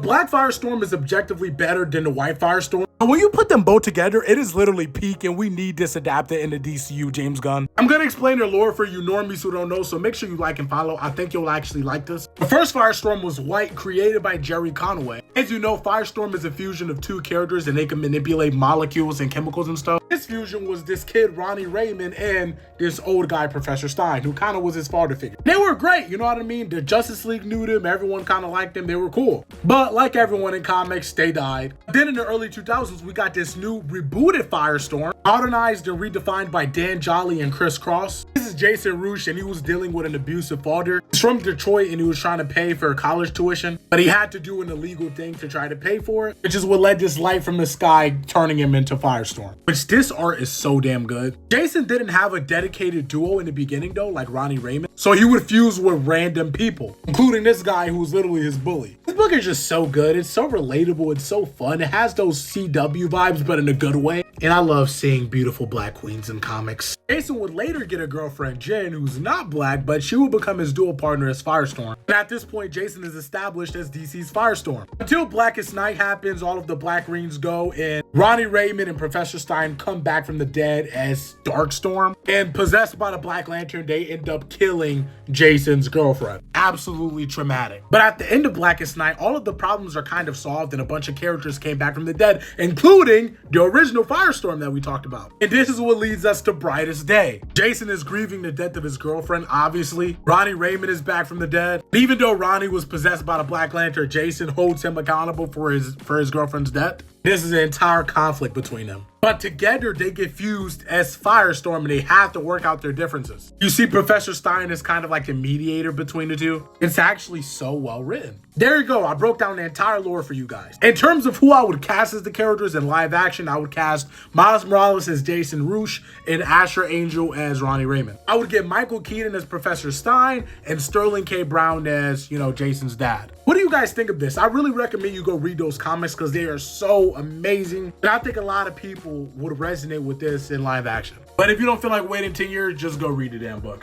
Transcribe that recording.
Black Firestorm is objectively better than the White Firestorm. And when you put them both together, it is literally peak, and we need this adapted in the DCU, James Gunn. I'm gonna explain their lore for you normies who don't know, so make sure you like and follow. I think you'll actually like this. The first Firestorm was white, created by Jerry Conway. As you know, Firestorm is a fusion of two characters, and they can manipulate molecules and chemicals and stuff. This fusion was this kid, Ronnie Raymond, and this old guy, Professor Stein, who kind of was his father figure. They were great, you know what I mean? The Justice League knew them, everyone kind of liked them, they were cool. But like everyone in comics, they died. Then in the early 2000s, we got this new rebooted Firestorm, modernized and redefined by Dan Jolly and Chris Cross. This is Jason Roosh, and he was dealing with an abusive father. He's from Detroit, and he was trying to pay for college tuition, but he had to do an illegal thing to try to pay for it, which is what led this light from the sky turning him into Firestorm. Which this art is so damn good. Jason didn't have a dedicated duo in the beginning though, like Ronnie Raymond, so he would fuse with random people, including this guy who's literally his bully. This book is just so good. It's so relatable. It's so fun. It has those CW vibes, but in a good way. And I love seeing beautiful black queens in comics. Jason would later get a girlfriend, Jen, who's not black, but she will become his dual partner as Firestorm. And at this point, Jason is established as DC's Firestorm. Until Blackest Night happens, all of the Black Greens go, and Ronnie Raymond and Professor Stein come back from the dead as Darkstorm. And possessed by the Black Lantern, they end up killing Jason's girlfriend. Absolutely traumatic. But at the end of Blackest Night, all of the problems are kind of solved, and a bunch of characters came back from the dead, including the original Firestorm that we talked about. And this is what leads us to Brightest Day. Jason is grieving the death of his girlfriend, obviously. Ronnie Raymond is back from the dead. Even though Ronnie was possessed by the Black Lantern, Jason holds him accountable for his girlfriend's death. This is an entire conflict between them. But together they get fused as Firestorm, and they have to work out their differences. You see, Professor Stein is kind of like the mediator between the two. It's actually so well written. There you go. I broke down the entire lore for you guys. In terms of who I would cast as the characters in live action, I would cast Miles Morales as Jason Roosh and Asher Angel as Ronnie Raymond. I would get Michael Keaton as Professor Stein and Sterling K. Brown as, Jason's dad. What do you guys think of this? I really recommend you go read those comics because they are so amazing. And I think a lot of people would resonate with this in live action. But if you don't feel like waiting 10 years, just go read the damn book.